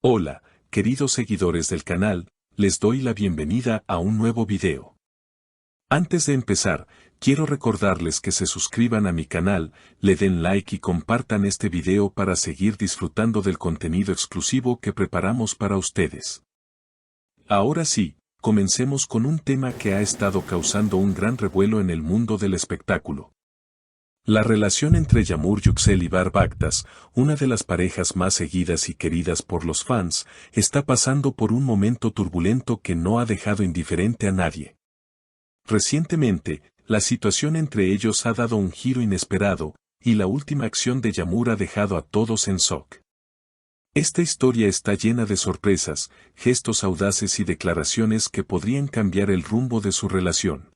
Hola, queridos seguidores del canal, les doy la bienvenida a un nuevo video. Antes de empezar, quiero recordarles que se suscriban a mi canal, le den like y compartan este video para seguir disfrutando del contenido exclusivo que preparamos para ustedes. Ahora sí, comencemos con un tema que ha estado causando un gran revuelo en el mundo del espectáculo. La relación entre Yamur Yüksel y Bar Baktas, una de las parejas más seguidas y queridas por los fans, está pasando por un momento turbulento que no ha dejado indiferente a nadie. Recientemente, la situación entre ellos ha dado un giro inesperado, y la última acción de Yamur ha dejado a todos en shock. Esta historia está llena de sorpresas, gestos audaces y declaraciones que podrían cambiar el rumbo de su relación.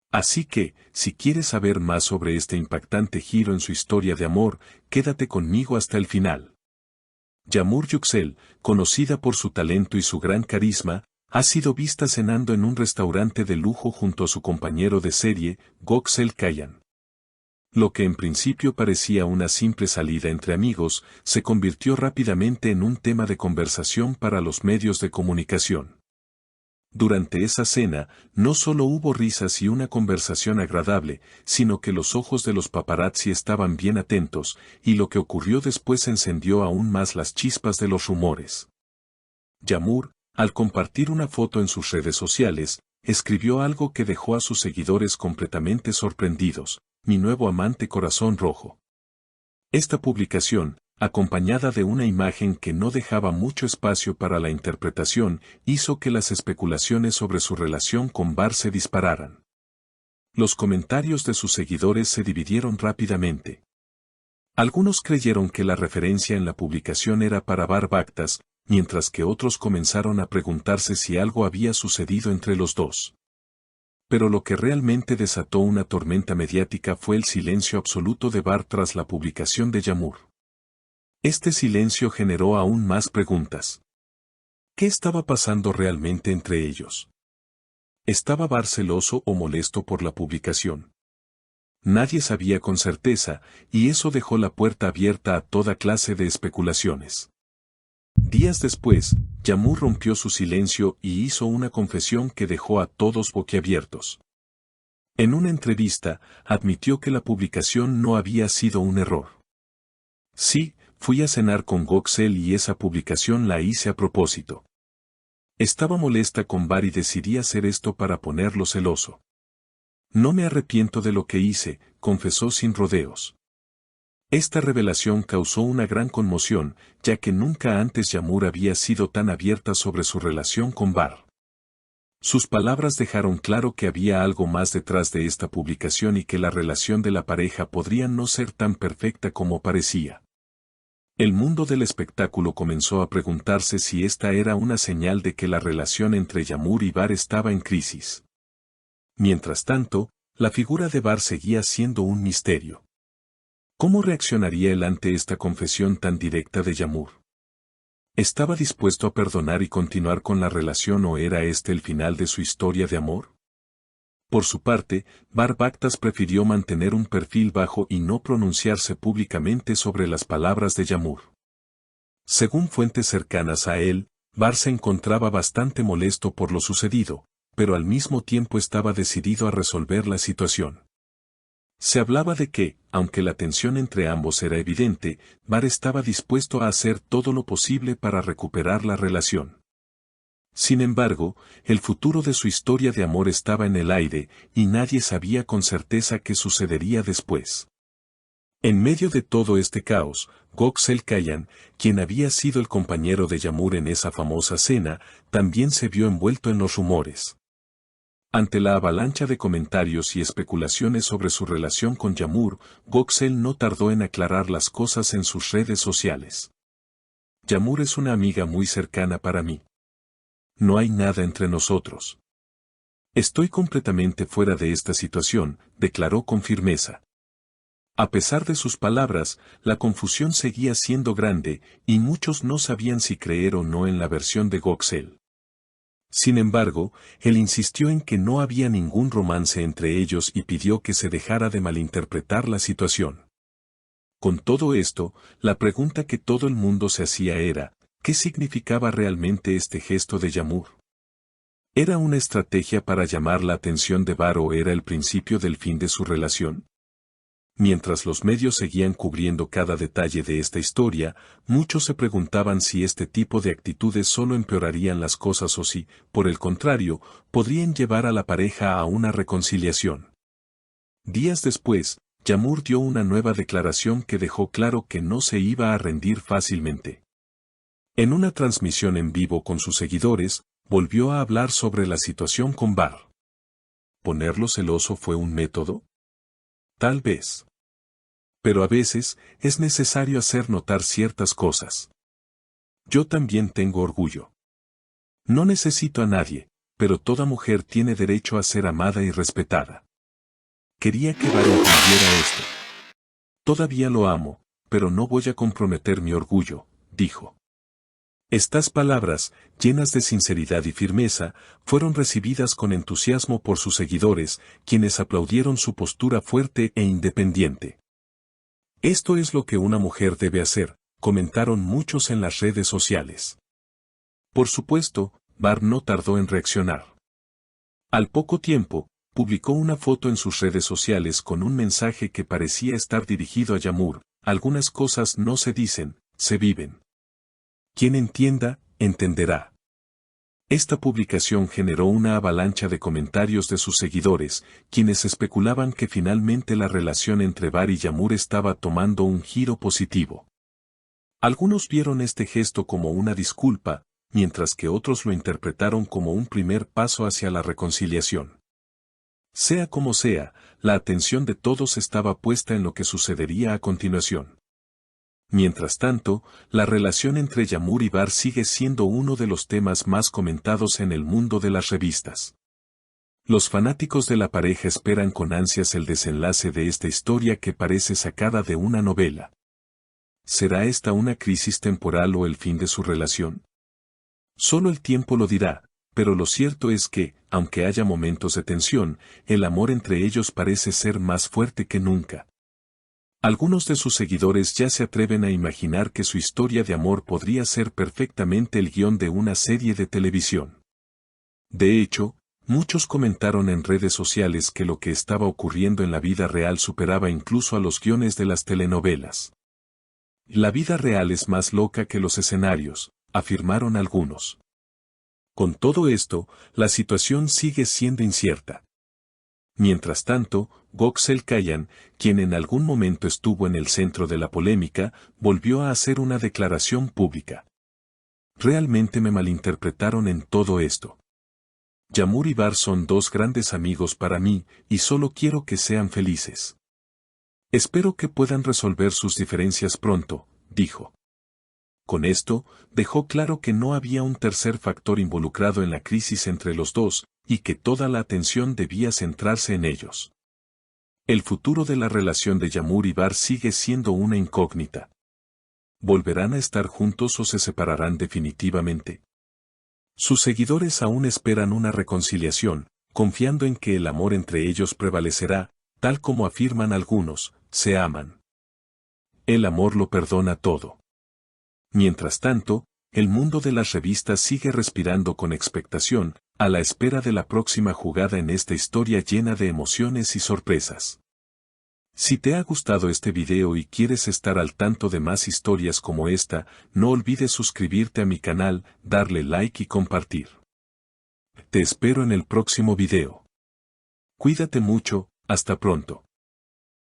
Así que, si quieres saber más sobre este impactante giro en su historia de amor, quédate conmigo hasta el final. Yamur Yüksel, conocida por su talento y su gran carisma, ha sido vista cenando en un restaurante de lujo junto a su compañero de serie, Göksel Kayan. Lo que en principio parecía una simple salida entre amigos, se convirtió rápidamente en un tema de conversación para los medios de comunicación. Durante esa cena, no solo hubo risas y una conversación agradable, sino que los ojos de los paparazzi estaban bien atentos, y lo que ocurrió después encendió aún más las chispas de los rumores. Yamur, al compartir una foto en sus redes sociales, escribió algo que dejó a sus seguidores completamente sorprendidos: "Mi nuevo amante corazón rojo". Esta publicación, acompañada de una imagen que no dejaba mucho espacio para la interpretación, hizo que las especulaciones sobre su relación con Bar se dispararan. Los comentarios de sus seguidores se dividieron rápidamente. Algunos creyeron que la referencia en la publicación era para Bar Baktas, mientras que otros comenzaron a preguntarse si algo había sucedido entre los dos. Pero lo que realmente desató una tormenta mediática fue el silencio absoluto de Bar tras la publicación de Yamur. Este silencio generó aún más preguntas. ¿Qué estaba pasando realmente entre ellos? ¿Estaba Bar celoso o molesto por la publicación? Nadie sabía con certeza, y eso dejó la puerta abierta a toda clase de especulaciones. Días después, Yamur rompió su silencio y hizo una confesión que dejó a todos boquiabiertos. En una entrevista, admitió que la publicación no había sido un error. Sí, fui a cenar con Göksel y esa publicación la hice a propósito. Estaba molesta con Bar y decidí hacer esto para ponerlo celoso. No me arrepiento de lo que hice, confesó sin rodeos. Esta revelación causó una gran conmoción, ya que nunca antes Yamur había sido tan abierta sobre su relación con Bar. Sus palabras dejaron claro que había algo más detrás de esta publicación y que la relación de la pareja podría no ser tan perfecta como parecía. El mundo del espectáculo comenzó a preguntarse si esta era una señal de que la relación entre Yamur y Bar estaba en crisis. Mientras tanto, la figura de Bar seguía siendo un misterio. ¿Cómo reaccionaría él ante esta confesión tan directa de Yamur? ¿Estaba dispuesto a perdonar y continuar con la relación o era este el final de su historia de amor? Por su parte, Bar Baktas prefirió mantener un perfil bajo y no pronunciarse públicamente sobre las palabras de Yamur. Según fuentes cercanas a él, Bar se encontraba bastante molesto por lo sucedido, pero al mismo tiempo estaba decidido a resolver la situación. Se hablaba de que, aunque la tensión entre ambos era evidente, Bar estaba dispuesto a hacer todo lo posible para recuperar la relación. Sin embargo, el futuro de su historia de amor estaba en el aire, y nadie sabía con certeza qué sucedería después. En medio de todo este caos, Göksel Kayan, quien había sido el compañero de Yamur en esa famosa cena, también se vio envuelto en los rumores. Ante la avalancha de comentarios y especulaciones sobre su relación con Yamur, Göksel no tardó en aclarar las cosas en sus redes sociales. Yamur es una amiga muy cercana para mí. No hay nada entre nosotros. Estoy completamente fuera de esta situación, declaró con firmeza. A pesar de sus palabras, la confusión seguía siendo grande, y muchos no sabían si creer o no en la versión de Göksel. Sin embargo, él insistió en que no había ningún romance entre ellos y pidió que se dejara de malinterpretar la situación. Con todo esto, la pregunta que todo el mundo se hacía era, ¿Qué significaba realmente este gesto de Yamur? ¿Era una estrategia para llamar la atención de Var o era el principio del fin de su relación? Mientras los medios seguían cubriendo cada detalle de esta historia, muchos se preguntaban si este tipo de actitudes solo empeorarían las cosas o si, por el contrario, podrían llevar a la pareja a una reconciliación. Días después, Yamur dio una nueva declaración que dejó claro que no se iba a rendir fácilmente. En una transmisión en vivo con sus seguidores, volvió a hablar sobre la situación con Var. ¿Ponerlo celoso fue un método? Tal vez. Pero a veces, es necesario hacer notar ciertas cosas. Yo también tengo orgullo. No necesito a nadie, pero toda mujer tiene derecho a ser amada y respetada. Quería que Var entendiera esto. Todavía lo amo, pero no voy a comprometer mi orgullo, dijo. Estas palabras, llenas de sinceridad y firmeza, fueron recibidas con entusiasmo por sus seguidores, quienes aplaudieron su postura fuerte e independiente. Esto es lo que una mujer debe hacer, comentaron muchos en las redes sociales. Por supuesto, Var no tardó en reaccionar. Al poco tiempo, publicó una foto en sus redes sociales con un mensaje que parecía estar dirigido a Yamur: algunas cosas no se dicen, se viven. Quien entienda, entenderá. Esta publicación generó una avalancha de comentarios de sus seguidores, quienes especulaban que finalmente la relación entre Var y Yamur estaba tomando un giro positivo. Algunos vieron este gesto como una disculpa, mientras que otros lo interpretaron como un primer paso hacia la reconciliación. Sea como sea, la atención de todos estaba puesta en lo que sucedería a continuación. Mientras tanto, la relación entre Yamur y Var sigue siendo uno de los temas más comentados en el mundo de las revistas. Los fanáticos de la pareja esperan con ansias el desenlace de esta historia que parece sacada de una novela. ¿Será esta una crisis temporal o el fin de su relación? Solo el tiempo lo dirá, pero lo cierto es que, aunque haya momentos de tensión, el amor entre ellos parece ser más fuerte que nunca. Algunos de sus seguidores ya se atreven a imaginar que su historia de amor podría ser perfectamente el guión de una serie de televisión. De hecho, muchos comentaron en redes sociales que lo que estaba ocurriendo en la vida real superaba incluso a los guiones de las telenovelas. La vida real es más loca que los escenarios, afirmaron algunos. Con todo esto, la situación sigue siendo incierta. Mientras tanto, Göksel Kayan, quien en algún momento estuvo en el centro de la polémica, volvió a hacer una declaración pública. Realmente me malinterpretaron en todo esto. Yamur y Var son dos grandes amigos para mí, y solo quiero que sean felices. Espero que puedan resolver sus diferencias pronto, dijo. Con esto, dejó claro que no había un tercer factor involucrado en la crisis entre los dos, y que toda la atención debía centrarse en ellos. El futuro de la relación de Yamur y Var sigue siendo una incógnita. ¿Volverán a estar juntos o se separarán definitivamente? Sus seguidores aún esperan una reconciliación, confiando en que el amor entre ellos prevalecerá, tal como afirman algunos, se aman. El amor lo perdona todo. Mientras tanto, el mundo de las revistas sigue respirando con expectación, a la espera de la próxima jugada en esta historia llena de emociones y sorpresas. Si te ha gustado este video y quieres estar al tanto de más historias como esta, no olvides suscribirte a mi canal, darle like y compartir. Te espero en el próximo video. Cuídate mucho, hasta pronto.